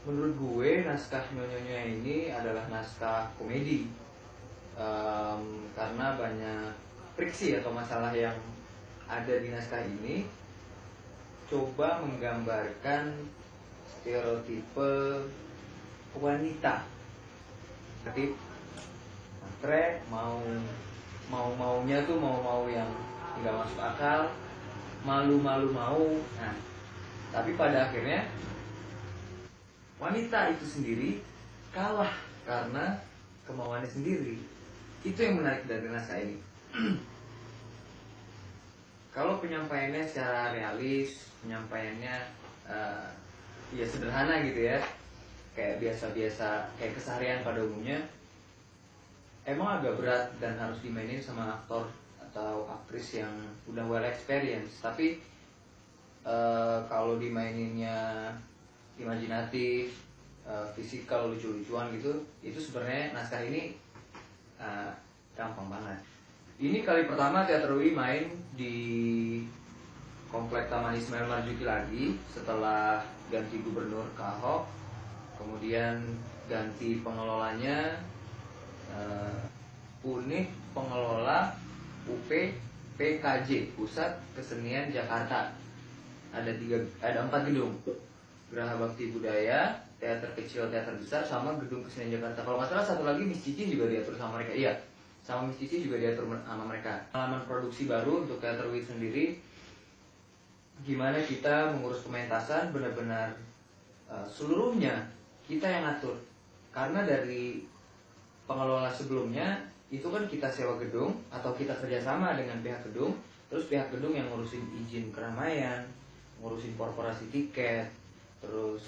menurut gue naskah Nyonya ini adalah naskah komedi. Karena banyak friksi atau masalah yang ada di naskah ini coba menggambarkan stereotipe wanita. Tapi matre maunya tuh mau yang nggak masuk akal, malu mau. Nah, tapi pada akhirnya wanita itu sendiri kalah karena kemauannya sendiri. Itu yang menarik dari naskah ini. Kalau penyampaiannya secara realis, penyampaiannya ya sederhana gitu ya, kayak biasa-biasa, kayak keseharian pada umumnya, emang agak berat dan harus dimainin sama aktor atau aktris yang udah well experience. Tapi kalau dimaininnya imajinatif, fisikal, lucu-lucuan gitu, itu sebenarnya naskah ini gampang banget. Ini kali pertama Teater UI main di Komplek Taman Ismail Marzuki lagi setelah ganti gubernur ke Ahok, kemudian ganti pengelolanya, unit pengelola UP PKJ, Pusat Kesenian Jakarta. Ada 4 gedung: Geraha Bakti Budaya, teater kecil, teater besar, sama gedung kesenian Jakarta. Kalau nggak salah satu lagi Miss Cici juga diatur sama mereka. Iya, sama Miss Cici juga diatur sama mereka. Pengalaman produksi baru untuk Teater Wit sendiri, gimana kita mengurus pementasan benar-benar seluruhnya kita yang atur. Karena dari pengelola sebelumnya itu kan kita sewa gedung atau kita kerjasama dengan pihak gedung, terus pihak gedung yang ngurusin izin keramaian, ngurusin korporasi tiket, terus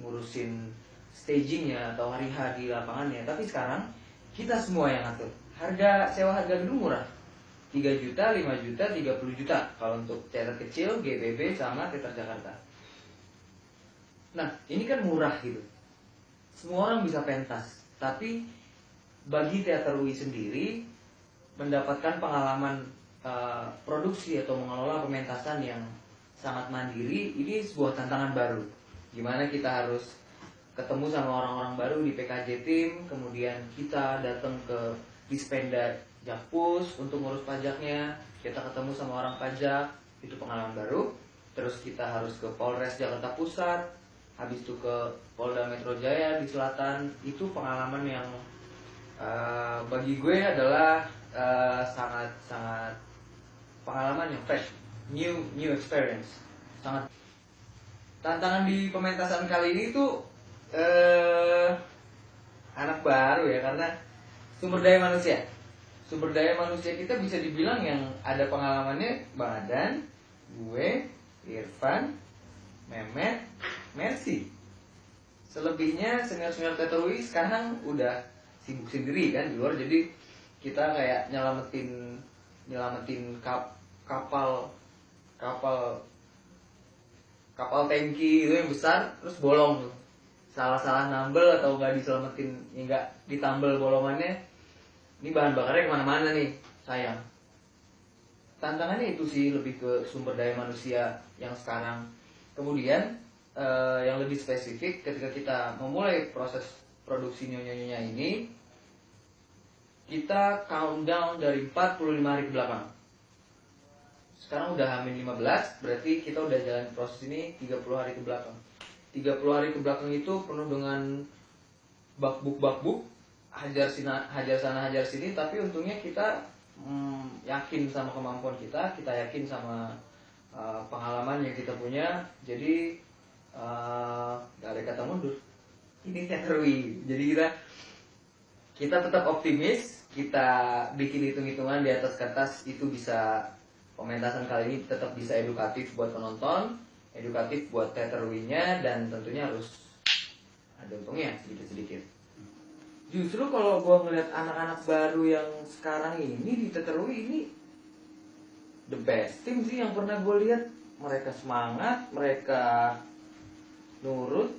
ngurusin stagingnya atau hari H di lapangannya. Tapi sekarang kita semua yang atur. Sewa harga gedung murah, 3 juta, 5 juta, 30 juta kalau untuk teater kecil, GBB sama Teater Jakarta. Nah, ini kan murah gitu, semua orang bisa pentas. Tapi bagi Teater UI sendiri, mendapatkan pengalaman produksi atau mengelola pementasan yang sangat mandiri, ini sebuah tantangan baru. Gimana kita harus ketemu sama orang-orang baru di PKJ tim, kemudian kita datang ke Dispenda Jakpus untuk ngurus pajaknya, kita ketemu sama orang pajak, itu pengalaman baru. Terus kita harus ke Polres Jakarta Pusat, habis itu ke Polda Metro Jaya di selatan. Itu pengalaman yang bagi gue adalah sangat pengalaman yang fresh, new experience. Sangat tantangan di pementasan kali ini tuh anak baru ya, karena sumber daya manusia kita bisa dibilang yang ada pengalamannya Bang Adan, gue, Irfan, Mehmet, Mercy. Selebihnya senior-senior Teater UI sekarang udah sibuk sendiri kan di luar, jadi kita kayak nyelamatin kapal tangki itu yang besar, terus bolong tuh, salah nambel atau nggak diselamatin, nggak ditambel bolongannya, ini bahan bakarnya kemana-mana nih, sayang. Tantangannya itu sih, lebih ke sumber daya manusia yang sekarang. Kemudian yang lebih spesifik, ketika kita memulai proses produksi Nyonya ini, kita countdown dari 45 hari ke belakang. Sekarang udah H-15, berarti kita udah jalan proses ini 30 hari ke belakang. 30 hari ke belakang itu penuh dengan bakbuk, hajar sana hajar sini, tapi untungnya kita yakin sama kemampuan kita yakin sama pengalaman yang kita punya, jadi gak ada kata mundur. Ini Teater UI, jadi kita tetap optimis, kita bikin hitung-hitungan di atas kertas, itu bisa, pementasan kali ini tetap bisa edukatif buat penonton, edukatif buat Teater UI-nya, dan tentunya harus ada untungnya sedikit-sedikit. Justru kalau gue ngeliat anak-anak baru yang sekarang ini di Teater UI ini the best team sih yang pernah gue lihat. Mereka semangat, mereka nurut.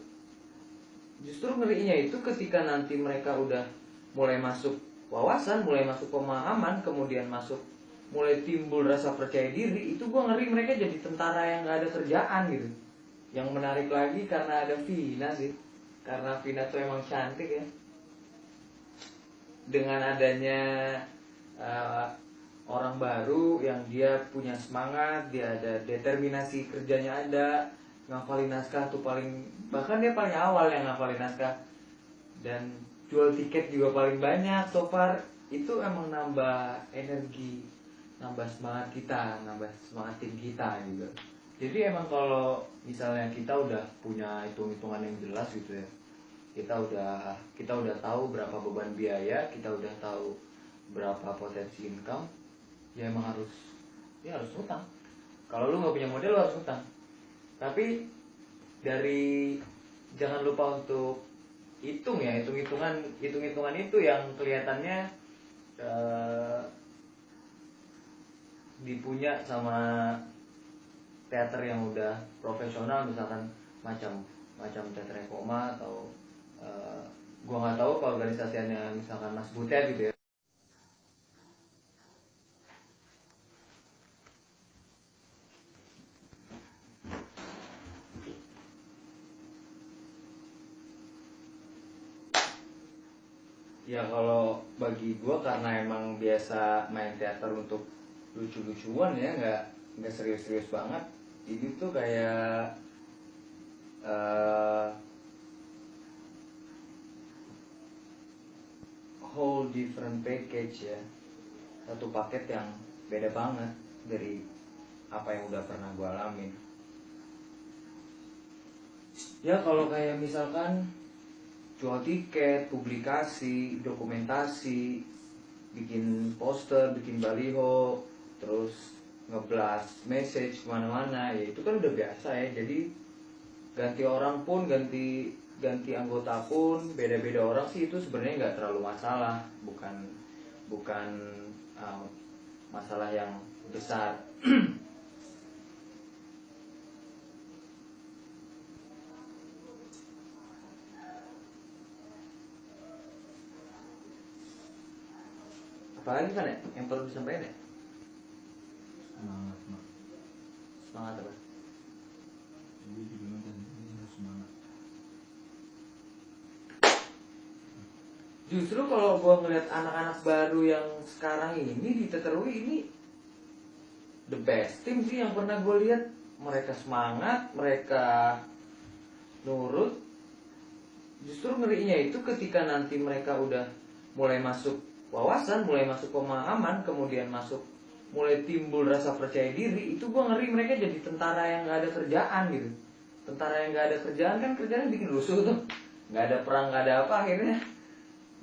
Justru ngerinya itu ketika nanti mereka udah mulai masuk wawasan, mulai masuk pemahaman, kemudian mulai timbul rasa percaya diri, itu gue ngeri mereka jadi tentara yang gak ada kerjaan gitu. Yang menarik lagi karena ada Vina sih, karena Vina tuh emang cantik ya. Dengan adanya uh, orang baru yang dia punya semangat, dia ada determinasi kerjanya, ada ngafalin naskah tuh paling, bahkan dia paling awal yang ngafalin naskah, dan jual tiket juga paling banyak so far. Itu emang nambah energi, nambah semangat kita, nambah semangat tim kita juga. Jadi emang kalau misalnya kita udah punya hitung-hitungan yang jelas gitu ya, kita udah tahu berapa beban biaya, kita udah tahu berapa potensi income, ya emang harus utang. Kalau lu nggak punya modal, lu harus utang. Tapi dari, jangan lupa untuk hitung-hitungan itu yang kelihatannya dipunya sama teater yang udah profesional, misalkan macam teater Koma atau gua nggak tahu keorganisasiannya misalkan Mas Butet gitu ya. Ya kalau bagi gue, karena emang biasa main teater untuk lucu-lucuan ya, nggak serius-serius banget. Ini tuh kayak uh, whole different package ya, satu paket yang beda banget dari apa yang udah pernah gue alamin. Ya kalau kayak misalkan jual tiket, publikasi, dokumentasi, bikin poster, bikin baliho, terus ngeblast message kemana-mana, ya itu kan udah biasa ya. Jadi ganti orang pun, ganti anggota pun, beda-beda orang sih, itu sebenarnya nggak terlalu masalah, bukan masalah yang besar. Apalagi kan ya yang perlu disampaikan ya? Semangat, Mak. Semangat apa? Jadi juga nonton ini harus semangat. Justru kalau gua ngeliat anak-anak baru yang sekarang ini di Teterui ini, the best team sih yang pernah gue lihat. Mereka semangat, mereka nurut. Justru ngerinya itu ketika nanti mereka udah mulai masuk wawasan, mulai masuk pemahaman, kemudian mulai timbul rasa percaya diri, itu gue ngeri mereka jadi tentara yang nggak ada kerjaan gitu. Tentara yang nggak ada kerjaan kan kerjanya bikin rusuh tuh, nggak ada perang, nggak ada apa, akhirnya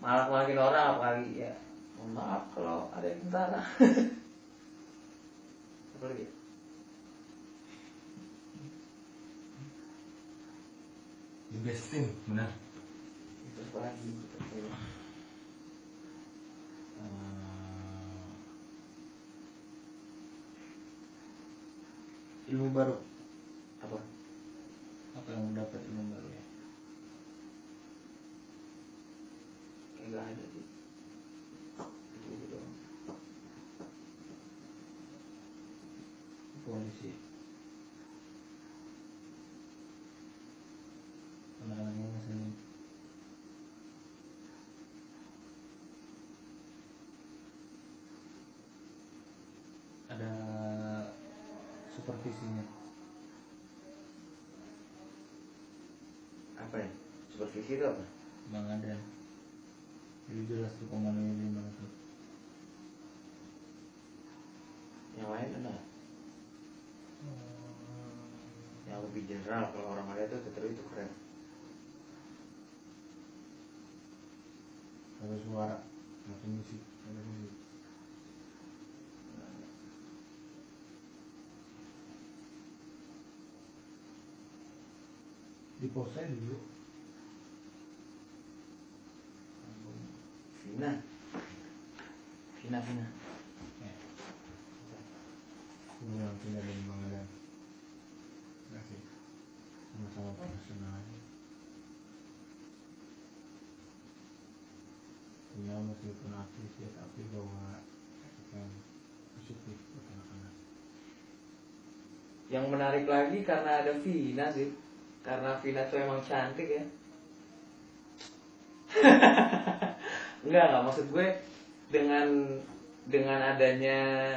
malak-malakin orang. Apalagi ya, mohon maaf kalau ada yang tentara. Apalagi The best team, benar. itu apalagi ilmu baru apa Apa yang lu dapat ilmu baru ya? kayak nggak ada sih, itu doang. Polisi. Anak-anak yang ngeselin. Ada supervisinya. Apa ya supervisi itu apa? Bang ada. Jadi jelas tuh komandonya di mana tuh. Yang lain ada yang lebih general. Kalau orang ada itu keren. Ada suara, ada musik, ada musik. Di posnya dulu. Vina. Gue yang pindah dari Bang Adam. Kasih. Sama-sama profesional aja. Ya meskipun aktif ya, tapi bawa kan positif buat anak-anak. Yang menarik lagi karena ada Vina sih. Karena Vina tuh emang cantik ya. Enggak maksud gue dengan adanya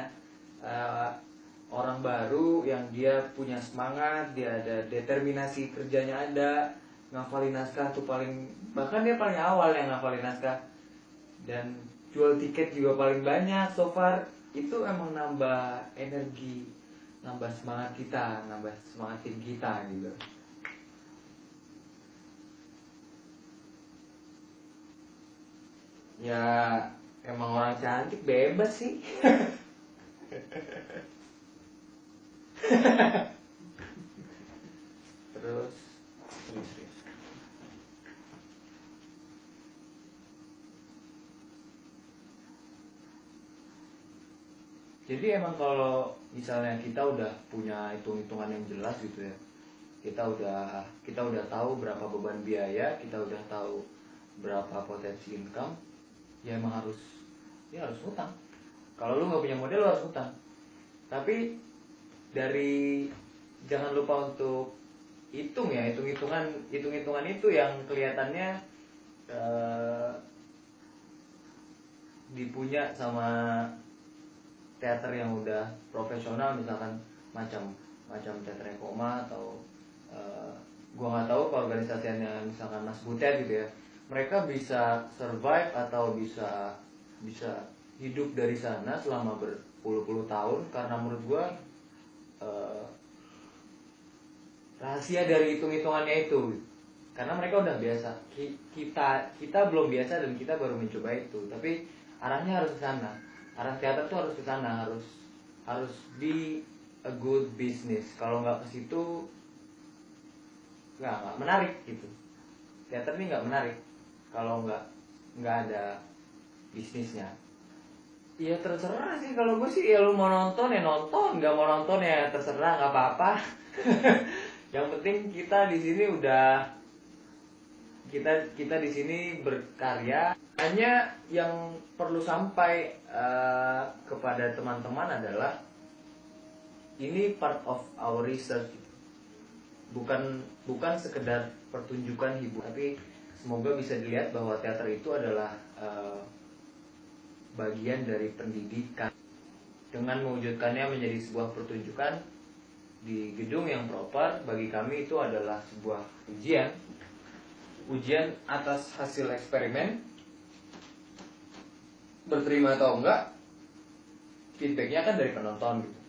orang baru yang dia punya semangat, dia ada determinasi kerjanya ada, ngafalin naskah tuh bahkan dia paling awal yang ngafalin naskah dan jual tiket juga paling banyak so far. Itu emang nambah energi, nambah semangat kita, nambah semangat tim kita gitu. Ya emang orang cantik bebas sih. Terus jadi emang kalau misalnya kita udah punya hitung-hitungan yang jelas gitu ya, kita udah tahu berapa beban biaya, kita udah tahu berapa potensi income, ya emang harus utang. Kalau lu nggak punya modal lu harus utang. Tapi jangan lupa untuk hitung-hitungan itu yang kelihatannya dipunya sama teater yang udah profesional, misalkan macam teaternya Koma atau gua nggak tahu keorganisasiannya misalkan Mas Butet gitu ya, mereka bisa survive atau bisa hidup dari sana selama berpuluh-puluh tahun karena menurut gua rahasia dari hitung-hitungannya itu karena mereka udah biasa. Kita belum biasa dan kita baru mencoba itu, tapi arahnya harus ke sana. Arah teater tuh harus ke sana, harus be a good business. Kalau nggak ke situ nggak menarik gitu. Teater ini nggak menarik kalau nggak ada bisnisnya. Ya terserah sih, kalau gue sih ya lu mau nonton ya nonton, nggak mau nonton ya terserah, nggak apa-apa. Yang penting kita di sini kita di sini berkarya. Hanya yang perlu sampai kepada teman-teman adalah ini part of our research, bukan sekedar pertunjukan hiburan, tapi semoga bisa dilihat bahwa teater itu adalah bagian dari pendidikan. Dengan mewujudkannya menjadi sebuah pertunjukan di gedung yang proper, bagi kami itu adalah sebuah ujian atas hasil eksperimen. Berterima atau enggak, feedbacknya kan dari penonton gitu.